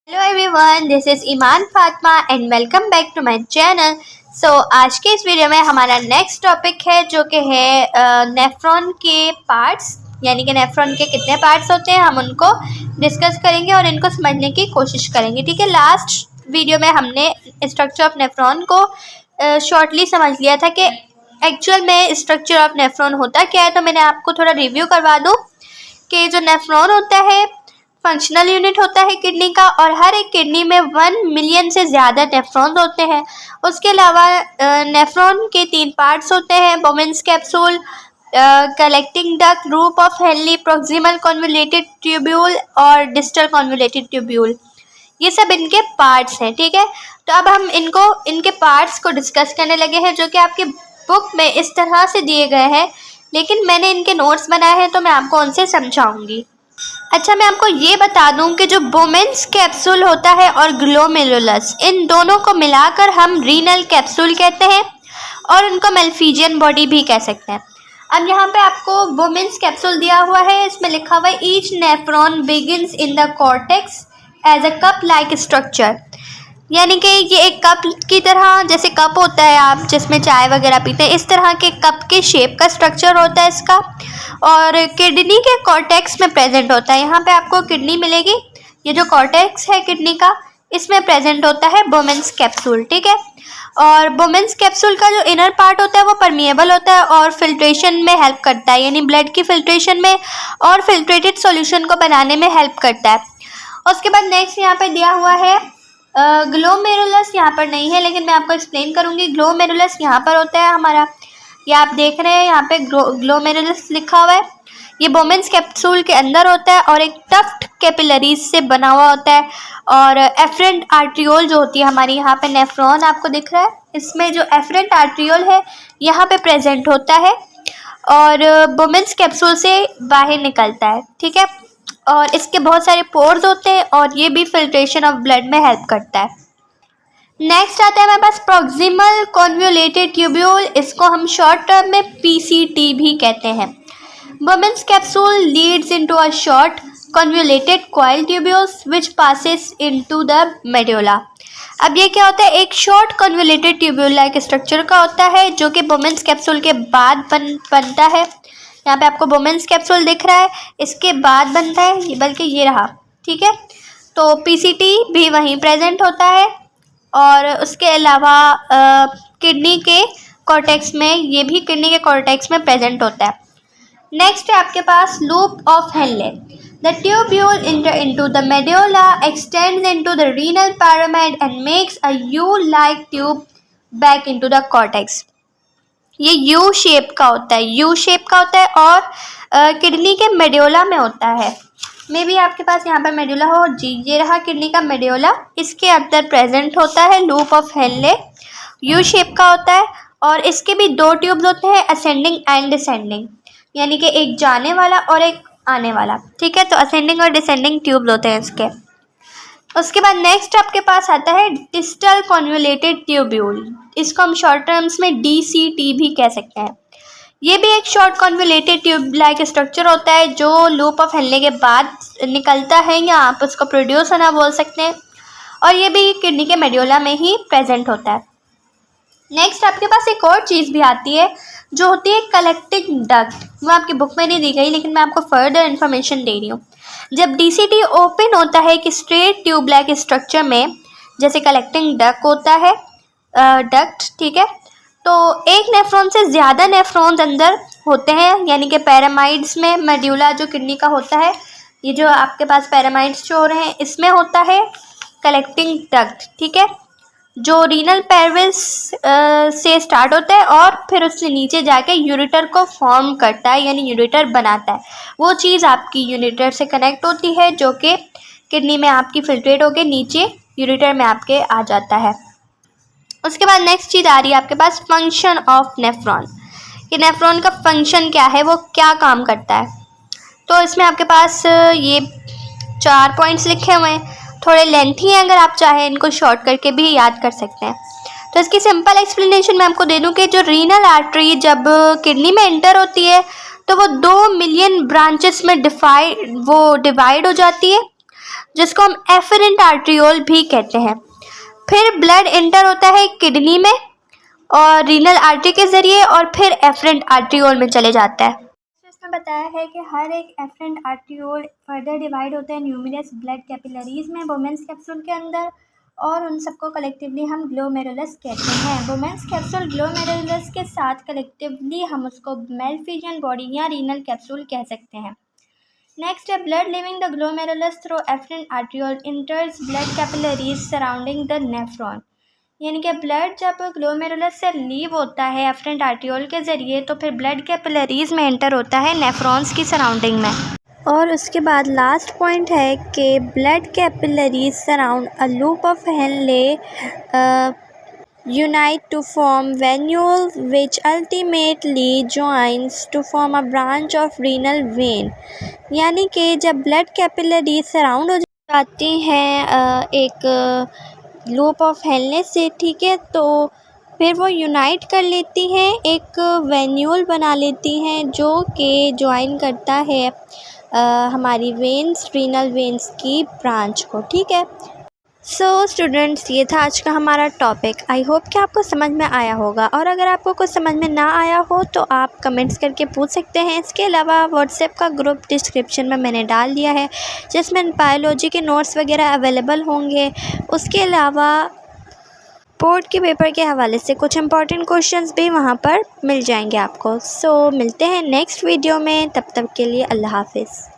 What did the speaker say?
Hello everyone, this is Iman Fatima and welcome back to my channel. आज के इस video में हमारा नेक्स्ट टॉपिक है जो कि है नेफ्रॉन के पार्ट्स, यानी कि नेफ्रॉन के कितने पार्ट्स होते हैं हम उनको डिस्कस करेंगे और इनको समझने की कोशिश करेंगे। ठीक है, लास्ट वीडियो में हमने स्ट्रक्चर ऑफ नेफ्रॉन को शॉर्टली समझ लिया था कि एक्चुअल में स्ट्रक्चर ऑफ नेफ्रॉन होता क्या है। तो मैंने आपको थोड़ा रिव्यू करवा दूँ कि जो नेफ्रॉन होता है फंक्शनल यूनिट होता है किडनी का, और हर एक किडनी में 1 मिलियन से ज़्यादा नेफ्रॉन्स होते हैं। उसके अलावा नेफ्रॉन के 3 पार्ट्स होते हैं: Bowman's capsule, collecting duct, roof of Henley, proximal convoluted tubule और डिस्टल कॉन्वोल्यूटेड ट्यूब्यूल। ये सब इनके पार्ट्स हैं। ठीक है, तो अब हम इनके पार्ट्स को डिस्कस करने लगे हैं जो कि आपके बुक में इस तरह से दिए गए हैं, लेकिन मैंने इनके नोट्स बनाए हैं तो मैं आपको उनसे समझाऊंगी। अच्छा, मैं आपको ये बता दूं कि जो बोमेन्स कैप्सूल होता है और ग्लोमेरुलस, इन दोनों को मिलाकर हम रीनल कैप्सूल कहते हैं और उनको मेल्फिजियन बॉडी भी कह सकते हैं। अब यहाँ पे आपको बोमेन्स कैप्सूल दिया हुआ है, इसमें लिखा हुआ है each nephron begins in the cortex as a cup like structure, यानी कि ये एक कप की तरह, जैसे कप होता है आप जिसमें चाय वगैरह पीते हैं, इस तरह के कप के शेप का स्ट्रक्चर होता है इसका, और किडनी के कॉर्टेक्स में प्रेजेंट होता है। यहाँ पे आपको किडनी मिलेगी, ये जो कॉर्टेक्स है किडनी का, इसमें प्रेजेंट होता है बोमेन्स कैप्सूल। ठीक है, और बोमेन्स कैप्सूल का जो इनर पार्ट होता है वो परमिएबल होता है और फिल्ट्रेशन में हेल्प करता है, यानी ब्लड की फिल्ट्रेशन में और फिल्ट्रेटेड सॉल्यूशन को बनाने में हेल्प करता है। उसके बाद नेक्स्ट यहाँ पे दिया हुआ है ग्लोमेरुलस, यहाँ पर नहीं है लेकिन मैं आपको एक्सप्लेन करूँगी। ग्लोमेरुलस यहाँ पर होता है हमारा, ये आप देख रहे हैं यहाँ पे ग्लोमेरुलस लिखा हुआ है। ये बोमेन्स कैप्सूल के अंदर होता है और एक टफ्ट कैपिलरीज से बना हुआ होता है, और एफरेंट आर्ट्रियोल जो होती है हमारी, यहाँ पे नेफ्रॉन आपको दिख रहा है, इसमें जो एफरेंट आर्ट्रियोल है यहाँ पे प्रेजेंट होता है और बोमेन्स कैप्सूल से बाहर निकलता है। ठीक है, और इसके बहुत सारे पोर्स होते हैं और ये भी फिल्ट्रेशन ऑफ ब्लड में हेल्प करता है। नेक्स्ट आता है हमारे पास प्रॉक्सिमल कॉन्वोल्यूटेड ट्यूब्यूल, इसको हम शॉर्ट टर्म में PCT भी कहते हैं। Bowman's capsule Leeds into a short convoluted coil tubules which passes into the medulla. अब ये क्या होता है, एक short convoluted tubule like structure का होता है जो कि बोमेन्स कैप्सूल के बाद बनता है। यहाँ पे आपको बोमेन्स कैप्सूल दिख रहा है, इसके बाद बनता है, बल्कि ये रहा। ठीक है, तो PCT भी वहीं प्रेजेंट होता है, और उसके अलावा किडनी के कॉर्टेक्स में, ये भी किडनी के कॉर्टेक्स में प्रेजेंट होता है। नेक्स्ट है आपके पास loop of Henle. The tubule enter into the medulla, extends into the renal pyramid and makes a U-like tube back into the cortex. ये U शेप का होता है, और किडनी के मेडुला में होता है। मे भी आपके पास यहाँ पर मेडुला हो जी, ये रहा किडनी का मेडुला, इसके अंदर प्रेजेंट होता है loop of Henley, U shape का होता है, और इसके भी 2 ट्यूब्स होते हैं, असेंडिंग एंड डिसेंडिंग, यानी कि एक जाने वाला और एक आने वाला। ठीक है, तो असेंडिंग और डिसेंडिंग ट्यूब्स होते हैं इसके। उसके बाद नेक्स्ट आपके पास आता है डिस्टल कॉन्वोल्यूटेड ट्यूब्यूल, इसको हम शॉर्ट टर्म्स में DCT भी कह सकते हैं। ये भी एक short convoluted tube like structure होता है जो लूप ऑफ हेनले के बाद निकलता है, या आप उसको प्रोड्यूस होना बोल सकते हैं, और ये भी किडनी के मेडुला में ही प्रेजेंट होता है। नेक्स्ट आपके पास एक और चीज़ भी आती है जो होती है कलेक्टिंग डक्ट, वो आपकी बुक में नहीं दी गई लेकिन मैं आपको फर्दर इन्फॉर्मेशन दे रही हूँ। जब DCT ओपन होता है कि स्ट्रेट ट्यूब लाइक स्ट्रक्चर में, जैसे कलेक्टिंग डक्ट होता है डक्ट, ठीक है, तो एक नेफ्रॉन से ज़्यादा नेफ्रॉन्स अंदर होते हैं, यानी कि पैरामाइड्स में मेडुला जो किडनी का होता है, ये जो आपके पास पैरामाइड्स जो हो रहे हैं इसमें होता है कलेक्टिंग डक्ट। ठीक है, जो रीनल पेल्विस से स्टार्ट होता है और फिर उससे नीचे जाके यूरेटर को फॉर्म करता है, यानी यूरेटर बनाता है। वो चीज़ आपकी यूरेटर से कनेक्ट होती है जो कि किडनी में आपकी फिल्ट्रेट होकर नीचे यूरेटर में आपके आ जाता है। उसके बाद नेक्स्ट चीज़ आ रही है आपके पास फंक्शन ऑफ नेफ्रॉन, कि नेफ्रॉन का फंक्शन क्या है, वो क्या काम करता है। तो इसमें आपके पास ये 4 पॉइंट्स लिखे हुए हैं, थोड़े लेंथी हैं, अगर आप चाहें इनको शॉर्ट करके भी याद कर सकते हैं। तो इसकी सिंपल एक्सप्लेनेशन मैं आपको दे दूं कि जो रीनल आर्टरी जब किडनी में एंटर होती है तो वो 2 मिलियन ब्रांचेस में डिवाइड हो जाती है। जिसको हम एफरेंट आर्ट्रियोल भी कहते हैं। फिर ब्लड एंटर होता है किडनी में और रीनल आर्टरी के ज़रिए और फिर एफरेंट आर्ट्रियोल में चले जाता है। इसमें बताया है कि हर एक एफरेंट आर्ट्रियोल फर्दर डिवाइड होते हैं न्यूमरस ब्लड कैपिलरीज में वुमेन्स कैप्सूल के अंदर, और उन सबको कलेक्टिवली हम ग्लोमेरुलस कहते हैं। वुमेन्स कैप्सूल ग्लोमेरुलस के साथ कलेक्टिवली हम उसको मेलफिजियन बॉडी या रीनल कैप्सूल कह सकते हैं। नेक्स्ट है blood leaving the glomerulus through efferent arteriole enters blood capillaries surrounding the nephron, यानी कि ब्लड जब ग्लोमेरुलस से लीव होता है एफरेंट आर्ट्रियोल के ज़रिए तो फिर ब्लड कैपिलरीज में एंटर होता है नेफ्रॉन्स की सराउंडिंग में। और उसके बाद लास्ट पॉइंट है कि blood capillaries surround a loop of Henley unite to form venule which ultimately joins to form a branch of renal vein, यानी कि जब ब्लड कैपिलरी सराउंड हो जाती हैं एक लूप ऑफ हेनले से, ठीक है, तो फिर वो यूनाइट कर लेती हैं, एक वेन्यूल बना लेती हैं जो कि ज्वाइन करता है हमारी वेन्स, रीनल वेन्स की ब्रांच को, ठीक है। सो स्टूडेंट्स, ये था आज का हमारा टॉपिक। आई होप कि आपको समझ में आया होगा, और अगर आपको कुछ समझ में ना आया हो तो आप कमेंट्स करके पूछ सकते हैं। इसके अलावा व्हाट्सएप का ग्रुप डिस्क्रिप्शन में मैंने डाल दिया है जिसमें बायोलॉजी के नोट्स वगैरह अवेलेबल होंगे। उसके अलावा बोर्ड के पेपर के हवाले से कुछ इंपॉर्टेंट क्वेश्चंस भी वहाँ पर मिल जाएंगे आपको। सो मिलते हैं नेक्स्ट वीडियो में, तब तक के लिए अल्लाह हाफिज़।